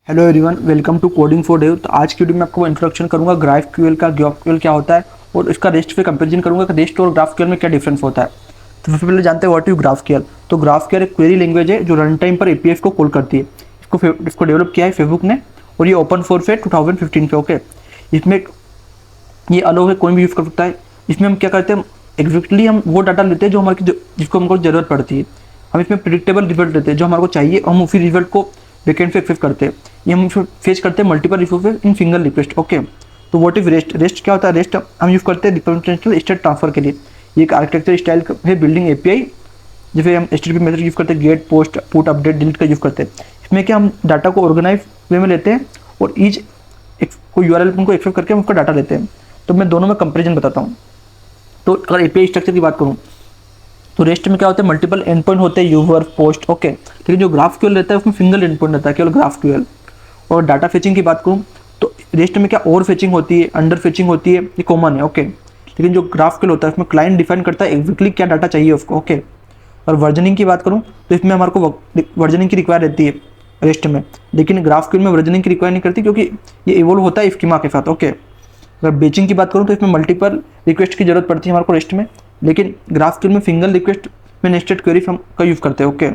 Hello everyone, welcome to coding for Dev. तो आज की वीडियो में आपको इंट्रोडक्शन करूंगा ग्राफक्यूएल का, ग्राफक्यूएल क्या होता है और इसका रेस्ट पे कंपैरिजन करूंगा कि रेस्ट और ग्राफक्यूएल में क्या डिफरेंस होता है। तो सबसे पहले जानते हैं व्हाट इज ग्राफक्यूएल। तो ग्राफक्यूएल एक क्वेरी लैंग्वेज है जो रन टाइम पर एपीआई को कॉल करती है। इसको डेवलप किया है फेसबुक ने और ये ओपन सोर्स है 2015 पे। ओके, इसमें ये अलो है, कोई भी यूज़ कर सकता है। इसमें हम क्या करते हैं, एग्जैक्टली हम वो डाटा लेते हैं जो हमारे जिसको हमको ज़रूरत पड़ती है। हम इसमें प्रिडिक्टेबल रिजल्ट लेते हैं जो हमारे को चाहिए, हम उसी रिजल्ट को बैकएंड पे एक्सेस करते हैं। ये हम फेच करते हैं multiple resources in single request. Okay, तो व्हाट इज रेस्ट। रेस्ट क्या होता है, रेस्ट हम यूज़ करते हैं डिफरेंशियल स्टेट ट्रांसफर के लिए। ये एक आर्किटेक्चर स्टाइल है बिल्डिंग एपीआई। जैसे हम एचटीटीपी मेथड यूज़ करते हैं, get, post, put, update, delete का यूज़ करते हैं। इसमें क्या हम डाटा को ऑर्गेनाइज वे में लेते हैं और ईच को यूआरएल को एक्सेस करके हम उसका डाटा लेते हैं। तो मैं दोनों में कंपेरिजन बताता हूँ। तो अगर एपीआई स्ट्रक्चर की बात करूँ तो रेस्ट में क्या होता है, मल्टीपल एंड पॉइंट होते हैं, यूजर, पोस्ट। ओके, लेकिन जो ग्राफक्यूएल रहता है उसमें सिंगल एंड पॉइंट रहता है, केवल ग्राफक्यूएल। और डाटा फेचिंग की बात करूँ तो रेस्ट में क्या ओवर फेचिंग होती है, अंडर फेचिंग होती है, ये कॉमन है। ओके, लेकिन जो ग्राफक्यूएल होता है उसमें क्लाइंट डिफाइन करता है एग्जैक्टली क्या डाटा चाहिए उसको। ओके, और वर्जनिंग की बात करूँ तो इसमें हमारे को वर्जनिंग की रिक्वायर रहती है रेस्ट में, लेकिन ग्राफक्यूएल में वर्जनिंग की रिक्वायर नहीं करती क्योंकि ये इवोल्व होता है स्कीमा के साथ। ओके, अगर बेचिंग की बात करूँ तो इसमें मल्टीपल रिक्वेस्ट की जरूरत पड़ती है हमारे को रेस्ट में, लेकिन ग्राफक्यूएल में सिंगल रिक्वेस्ट में नेस्टेड क्वेरी हम का यूज़ करते हैं। ओके,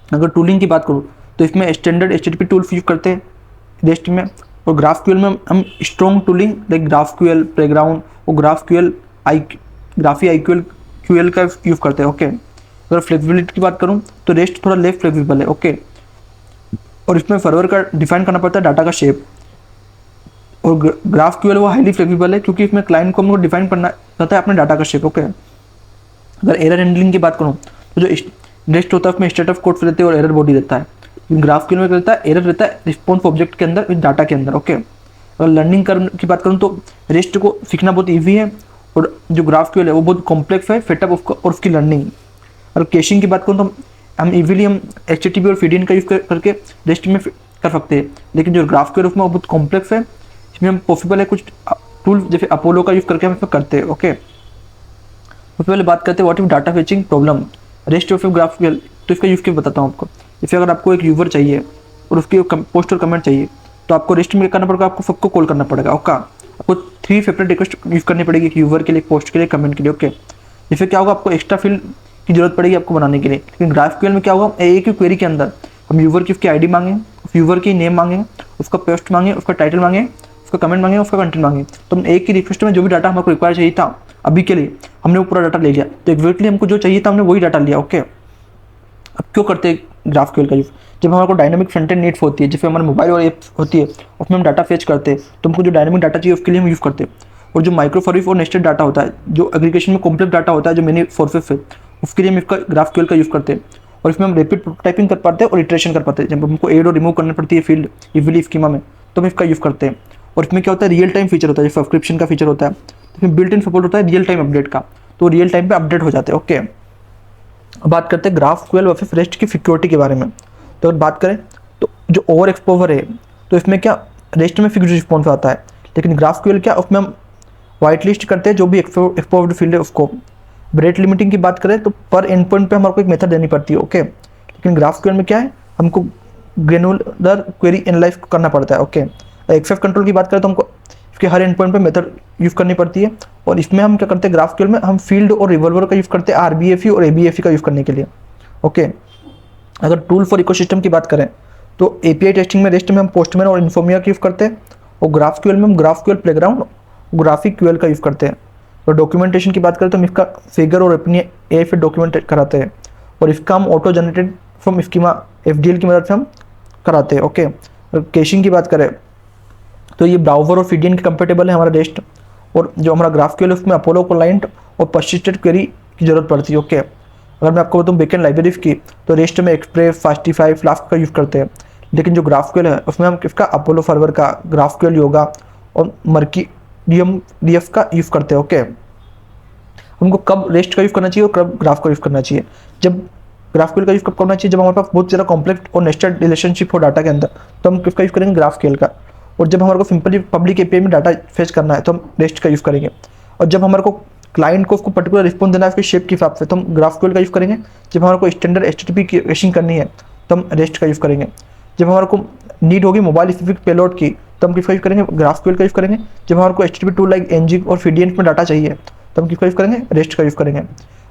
अगर टूलिंग की बात करूँ तो इसमें स्टैंडर्ड एचटीटीपी टूल्स यूज़ करते हैं रेस्ट में, और ग्राफक्यूएल में हम strong tooling like GraphQL playground और ग्राफी आईक्यूएल क्यूएल का यूज़ करते हैं। ओके, अगर फ्लेक्सिबिलिटी की बात करूँ तो रेस्ट थोड़ा लेस फ्लेक्सिबल है। ओके, और इसमें सर्वर का डिफाइन करना पड़ता है डाटा का शेप, और ग्राफक्यूएल वो हाईली फ्लेक्सिबल है क्योंकि इसमें क्लाइंट को हमको डिफाइन करना रहता है अपने डाटा का शेप। ओके, अगर एरर हैंडलिंग की बात करूँ तो जो रेस्ट होता है उसमें स्टेट ऑफ कोड रहते हैं और एरर बॉडी रहता है। ग्राफक्यूएल में रहता है एरर रहता है रिस्पॉन्स ऑब्जेक्ट के अंदर, डाटा के अंदर। ओके, अगर लर्निंग की बात करूँ तो रेस्ट को सीखना बहुत ईजी है और जो ग्राफक्यूएल है वो बहुत कॉम्प्लेक्स है सेटअप उसका और उसकी लर्निंग। अगर कैशिंग की बात करूँ तो हम इजीली हम एचटीटीपी और फीडीएन का यूज़ करके रेस्ट में कर सकते हैं, लेकिन जो ग्राफक्यूएल उसमें बहुत कॉम्प्लेक्स है। इसमें हम पॉसिबल है कुछ टूल जैसे अपोलो का यूज़ करके हम इसमें करते हैं। ओके, सबसे पहले बात करते हैं what if data fetching problem rest of GraphQL. तो इसका यूज़ केस बताता हूँ आपको। जैसे अगर आपको एक यूज़र चाहिए और उसकी पोस्ट और कमेंट चाहिए तो आपको रेस्ट में करना पड़ेगा, आपको सबको कॉल करना पड़ेगा। ओके, आपको 3 सेपरेट रिक्वेस्ट यूज़ करनी पड़ेगी, एक यूज़र के लिए, पोस्ट के लिए, कमेंट के लिए। ओके, जैसे क्या होगा, आपको एक्स्ट्रा फील्ड की जरूरत पड़ेगी आपको बनाने के लिए। लेकिन ग्राफक्यूएल में क्या होगा, एक ही क्वेरी के अंदर हम यूज़र की उसकी आईडी मांगेंगे, उस यूज़र की नेम मांगेंगे, उसका पोस्ट मांगे, उसका टाइटल मांगे, उसका कमेंट मांगे, उसका कंटेंट मांगे। तो हम एक ही रिक्वेस्ट में जो भी डाटा हमको रिक्वायर चाहिए था अभी के लिए हमने वो पूरा डाटा ले लिया। तो एग्जैक्टली हमको जो चाहिए था हमने वही डाटा लिया। ओके, अब क्यों करते हैं ग्राफक्यूएल का यूज़, जब हमारे को डायनामिक फ्रंट एंड नीड्स होती है, जैसे हमारे मोबाइल और ऐप होती है उसमें हम डाटा फेच करते हैं, तो हमको जो डायनामिक डाटा चाहिए उसके लिए हम यूज़ करते हैं। और जो माइक्रो सर्विस और नेस्टेड डाटा होता है, जो एग्रीगेशन में कॉम्प्लेक्स डाटा होता है, जो मेनी सोर्सेस है, उसके लिए हम इसका ग्राफक्यूएल का यूज़ करते हैं। और इसमें हम रैपिड प्रोटोटाइपिंग कर पाते हैं और इटरेशन कर पाते हैं। जब हमको ऐड और रिमूव करनी पड़ती है फील्ड इजीली स्कीमा में, तो हम इसका यूज़ करते हैं। और इसमें क्या होता है, रियल टाइम फीचर होता है, जैसे सब्सक्रिप्शन का फीचर होता है, इसमें बिल्ट इन सपोर्ट होता है रियल टाइम अपडेट का, तो रियल टाइम पे अपडेट हो जाते हैं। ओके, अब बात करते हैं ग्राफक्यूएल वर्सेस रेस्ट की सिक्योरिटी के बारे में। तो अगर बात करें तो जो ओवर एक्सपोजर है, तो इसमें क्या रेस्ट में फिक्स्ड रिस्पॉन्स आता है, लेकिन ग्राफक्यूएल क्या उसमें हम वाइट लिस्ट करते हैं जो भी एक्सपोज्ड फील्ड है उसको। रेट लिमिटिंग की बात करें तो पर एंड पॉइंट पे हमारे को एक मेथड देनी पड़ती है। ओके, लेकिन ग्राफक्यूएल में क्या है, हमको ग्रेनुलर क्वेरी एनालाइज करना पड़ता है। ओके, एक्सेस कंट्रोल की बात करें तो हमको इसके हर एंड पॉइंट पे मेथड यूज़ करनी पड़ती है। और इसमें हम क्या करते हैं, ग्राफक्यूएल में हम फील्ड और रिवॉल्वर का यूज़ करते हैं आरबीएफई और एबीएफई का यूज़ करने के लिए। ओके, अगर टूल फॉर इकोसिस्टम की बात करें तो एपीआई टेस्टिंग में रेस्ट में हम पोस्टमैन और इन्फोर्मिया का यूज़ करते हैं, और ग्राफक्यूएल में हम ग्राफक्यूएल प्लेग्राउंड ग्राफिक्यूएल का यूज़ करते हैं। और डॉक्यूमेंटेशन की बात करें तो हम इसका फिगर और अपनी ए फिर डॉक्यूमेंट कराते हैं, और इसका हम auto generated from schema FDL की मदद से हम कराते हैं। ओके, कैशिंग की बात करें तो ये ब्राउज़र और फीडीएन के कंपेटेबल है हमारा रेस्ट, और जो हमारा ग्राफक्यूएल है उसमें अपोलो क्लाइंट और पर्सिस्टेंट क्वेरी की जरूरत पड़ती है। ओके, अगर मैं आपको बताऊँ बैकएंड लाइब्रेरीज की तो रेस्ट में एक्सप्रेस, फास्टिफाई, फ्लास्क का यूज़ करते हैं, लेकिन जो ग्राफक्यूएल है उसमें हम इसका अपोलो सर्वर का, ग्राफक्यूएल योगा और मर्कीडियम डीएफ का यूज़ करते हैं। ओके, हमको कब रेस्ट का यूज़ करना चाहिए और कब ग्राफ का यूज़ करना चाहिए, जब ग्राफक्यूएल का यूज़ कब करना चाहिए, जब हमारे पास बहुत ज़्यादा कॉम्प्लेक्स और नेस्टेड रिलेशनशिप हो डाटा के अंदर, तो हम किसका यूज़ करेंगे, ग्राफक्यूएल का। और जब हमारे को सिंपली पब्लिक एपीआई में डाटा फेच करना है तो हम रेस्ट का यूज़ करेंगे। और जब हमारे को क्लाइंट को उसको पर्टिकुलर रिस्पॉन्स देना है उसके शेप के हिसाब से, तो हम ग्राफक्यूएल का यूज़ करेंगे। जब हमारे को स्टैंडर्ड एचटीटीपी की कैशिंग करनी है तो हम रेस्ट का यूज़ करेंगे। जब हमारे को नीड होगी मोबाइल स्पेसिफिक पेलोड की तो हम किसका यूज़ करेंगे, GraphQL का यूज़ करेंगे। जब हमारे को HTTP टूल लाइक nginx और Fediant में डाटा चाहिए तो हम किसका यूज़ करेंगे, रेस्ट का यूज़ करेंगे।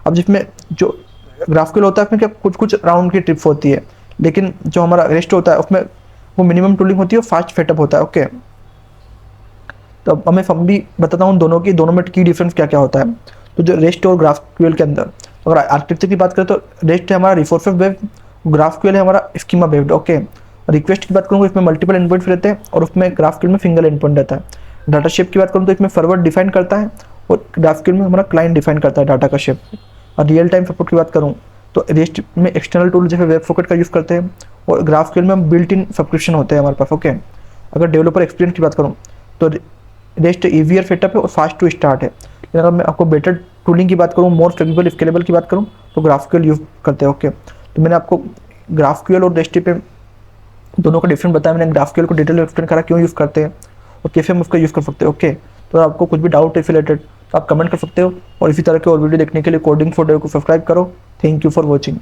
अब जिसमें जो GraphQL होता है उसमें क्या कुछ कुछ राउंड की ट्रिप होती है, लेकिन जो हमारा रेस्ट होता है उसमें वो मिनिमम टूलिंग होती है, फास्ट सेटअप होता है। ओके, तो अब मैं भी बताता हूँ दोनों की, दोनों में की डिफरेंस क्या क्या होता है। तो जो रेस्ट और GraphQL के अंदर अगर आर्किटेक्चर की बात करें तो रेस्ट है हमारा रिसोर्सेज बेस्ड, GraphQL है हमारा स्कीमा बेस्ड। ओके, रिक्वेस्ट की बात करूँ इसमें मल्टीपल एंडपॉइंट्स रहते हैं और उसमें GraphQL में सिंगल एंडपॉइंट रहता है। डाटा शेप की बात करूँ तो इसमें सर्वर डिफाइन करता है और GraphQL में हमारा क्लाइंट डिफाइन करता है डाटा का शेप। और रियल टाइम सपोर्ट की बात करूँ तो रेस्ट में एक्सटर्नल टूल जैसे वेबसॉकेट का यूज़ करते हैं और GraphQL में हम बिल्ट इन सब्सक्रिप्शन होते हैं हमारे पास। ओके, अगर डेवलपर एक्सपीरियंस की बात करूँ तो रेस्ट ईजियर सेटअप है और फास्ट टू स्टार्ट है। लेकिन अगर मैं आपको बेटर टूलिंग की बात करूँ, मोर फ्लेक्सिबल स्केलेबल की बात करूँ तो GraphQL यूज़ करते हैं। ओके, तो मैंने आपको GraphQL और रेस्ट पे दोनों का डिफरेंट बताया। मैंने GraphQL को डिटेल एक्सप्लेन करा क्यों यूज़ करते हैं और कैसे हम उसका यूज़ कर सकते हैं। ओके, तो आपको कुछ भी डाउट है रिलेटेड तो आप कमेंट कर सकते हो और इसी तरह के और वीडियो देखने के लिए कोडिंग फॉर डेव को सब्सक्राइब करो। Thank you for watching.